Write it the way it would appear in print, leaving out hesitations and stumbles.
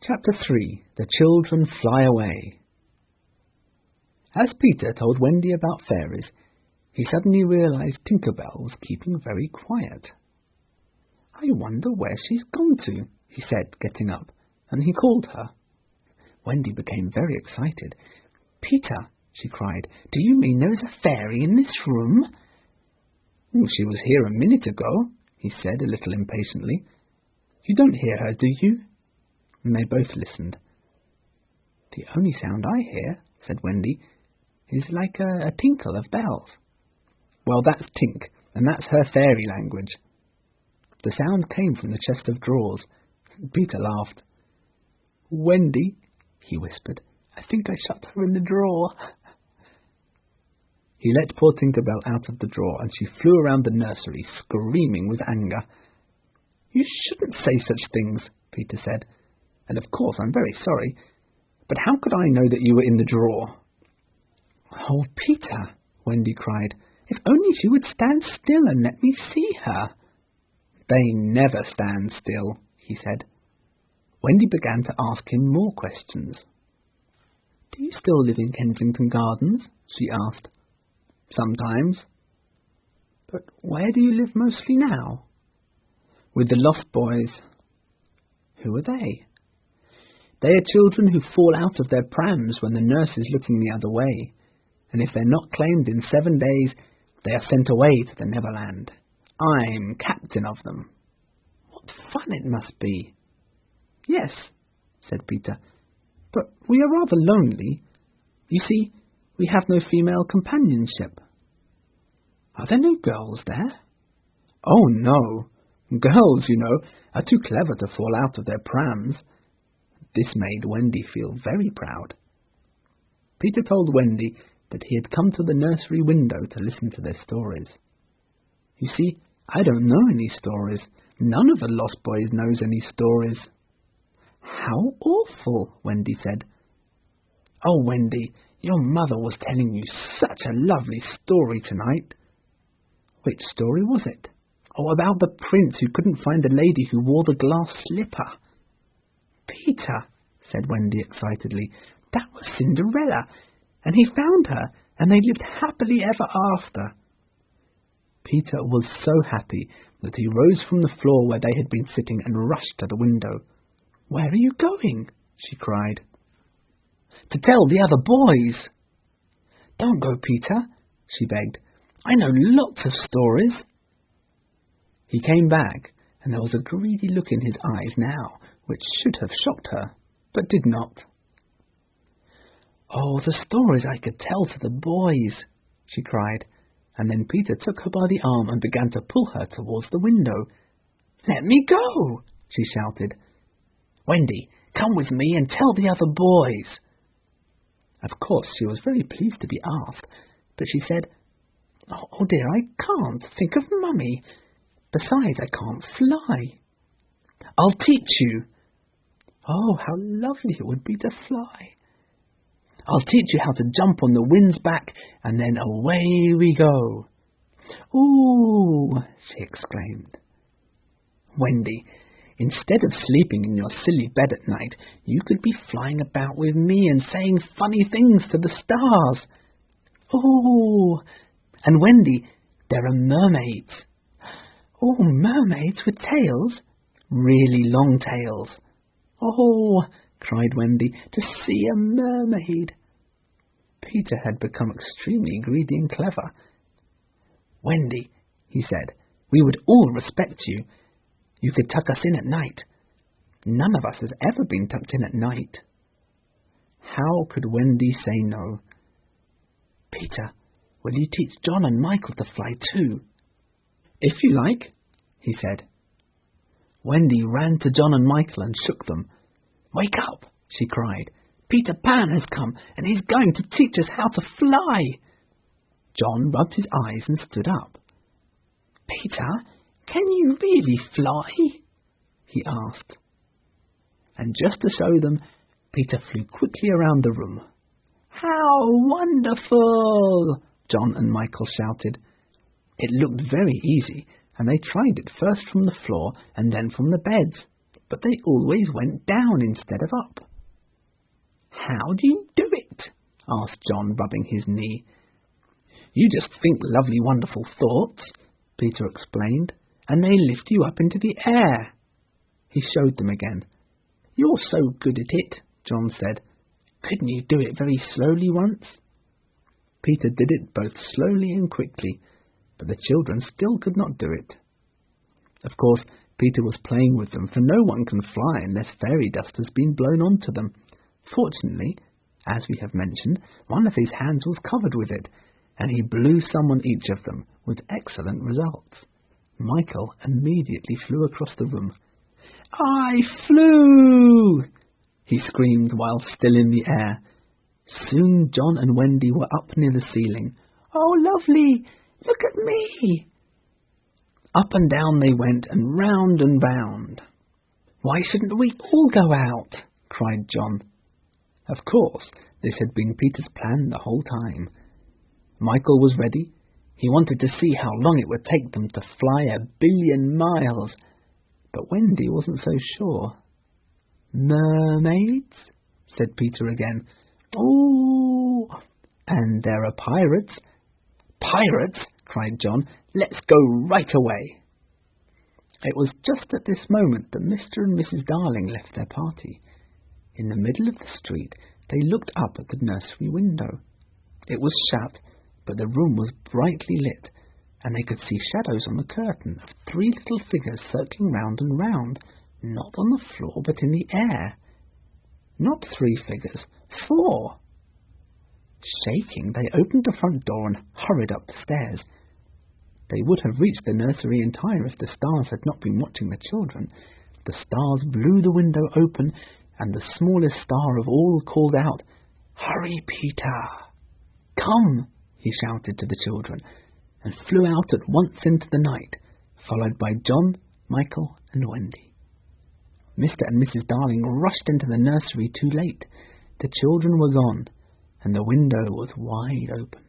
Chapter 3. The Children Fly Away. As Peter told Wendy about fairies, he suddenly realized Tinker Bell was keeping very quiet. "I wonder where she's gone to," he said, getting up, and he called her. Wendy became very excited. "Peter," she cried, "do you mean there is a fairy in this room?" "She was here a minute ago," he said a little impatiently. "You don't hear her, do you?" And they both listened. "The only sound I hear," said Wendy, "is like a tinkle of bells." "Well, that's Tink, and that's her fairy language." The sound came from the chest of drawers. Peter laughed. "Wendy," he whispered, "I think I shut her in the drawer." He let poor Tinker Bell out of the drawer, and she flew around the nursery, screaming with anger. "You shouldn't say such things," Peter said. "And of course I'm very sorry, but how could I know that you were in the drawer?" "Oh, Peter," Wendy cried, "if only she would stand still and let me see her." "They never stand still," he said. Wendy began to ask him more questions. "Do you still live in Kensington Gardens?" she asked. "Sometimes." "But where do you live mostly now?" "With the Lost Boys." "Who are they?" "They are children who fall out of their prams when the nurse is looking the other way, and if they're not claimed in 7 days, they are sent away to the Neverland. I'm captain of them." "What fun it must be." "Yes," said Peter, "but we are rather lonely. You see, we have no female companionship." "Are there no girls there?" "Oh, no. Girls, you know, are too clever to fall out of their prams." This made Wendy feel very proud. Peter told Wendy that he had come to the nursery window to listen to their stories. "You see, I don't know any stories. None of the Lost Boys knows any stories." "How awful," Wendy said. "Oh, Wendy, your mother was telling you such a lovely story tonight." "Which story was it?" "Oh, about the prince who couldn't find the lady who wore the glass slipper." "Peter," said Wendy excitedly, "that was Cinderella, and he found her, and they lived happily ever after." Peter was so happy that he rose from the floor where they had been sitting and rushed to the window. "Where are you going?" she cried. "To tell the other boys." "Don't go, Peter," she begged. "I know lots of stories." He came back, and there was a greedy look in his eyes now, which should have shocked her, but did not. "Oh, the stories I could tell to the boys," she cried, and then Peter took her by the arm and began to pull her towards the window. "Let me go!" she shouted. "Wendy, come with me and tell the other boys." Of course, she was very pleased to be asked, but she said, "Oh dear, I can't. Think of Mummy. Besides, I can't fly." "I'll teach you." "Oh, how lovely it would be to fly." "I'll teach you how to jump on the wind's back, and then away we go." "Ooh!" she exclaimed. "Wendy, instead of sleeping in your silly bed at night, you could be flying about with me and saying funny things to the stars." "Ooh! And Wendy, there are mermaids." "Oh, mermaids with tails?" "Really long tails." "Oh," cried Wendy, "to see a mermaid." Peter had become extremely greedy and clever. "Wendy," he said, "we would all respect you. You could tuck us in at night. None of us has ever been tucked in at night." How could Wendy say no? "Peter, will you teach John and Michael to fly too?" "If you like," he said. Wendy ran to John and Michael and shook them. "Wake up," she cried. "Peter Pan has come, and he's going to teach us how to fly." John rubbed his eyes and stood up. "Peter, can you really fly?" he asked. And just to show them, Peter flew quickly around the room. "How wonderful!" John and Michael shouted. It looked very easy, and they tried it first from the floor and then from the beds, but they always went down instead of up. "How do you do it?" asked John, rubbing his knee. "You just think lovely, wonderful thoughts," Peter explained, "and they lift you up into the air." He showed them again. "You're so good at it," John said. "Couldn't you do it very slowly once?" Peter did it both slowly and quickly, but the children still could not do it. Of course, Peter was playing with them, for no one can fly unless fairy dust has been blown onto them. Fortunately, as we have mentioned, one of his hands was covered with it, and he blew some on each of them, with excellent results. Michael immediately flew across the room. "I flew!" he screamed while still in the air. Soon John and Wendy were up near the ceiling. "Oh, lovely! Look at me!" Up and down they went, and round. "Why shouldn't we all go out?" cried John. Of course, this had been Peter's plan the whole time. Michael was ready. He wanted to see how long it would take them to fly 1 billion miles. But Wendy wasn't so sure. "Mermaids?" said Peter again. "Oh, and there are pirates." "Pirates?" cried John. "Let's go right away." It was just at this moment that Mr. and Mrs. Darling left their party. In the middle of the street, they looked up at the nursery window. It was shut, but the room was brightly lit, and they could see shadows on the curtain of 3 little figures circling round and round, not on the floor, but in the air. Not 3 figures, 4. Shaking, they opened the front door and hurried up the stairs. They would have reached the nursery in time if the stars had not been watching the children. The stars blew the window open, and the smallest star of all called out, "Hurry, Peter!" "Come!" he shouted to the children, and flew out at once into the night, followed by John, Michael, and Wendy. Mr. and Mrs. Darling rushed into the nursery too late. The children were gone, and the window was wide open.